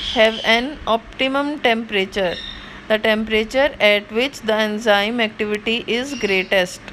have an optimum temperature, the temperature at which the enzyme activity is greatest۔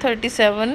37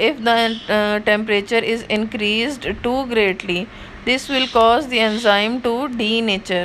if the temperature is increased too greatly this will cause the enzyme to denature.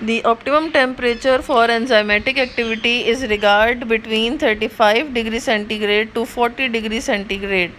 The optimum temperature for enzymatic activity is regard between 35 degree centigrade to 40 degree centigrade.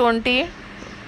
20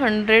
100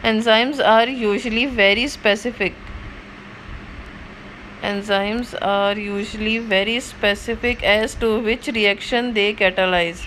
enzymes are usually very specific. Enzymes are usually very specific as to which reaction they catalyze.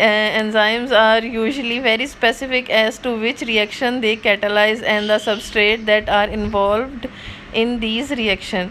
Enzymes are usually very specific as to which reaction they catalyze and the substrate that are involved in these reaction.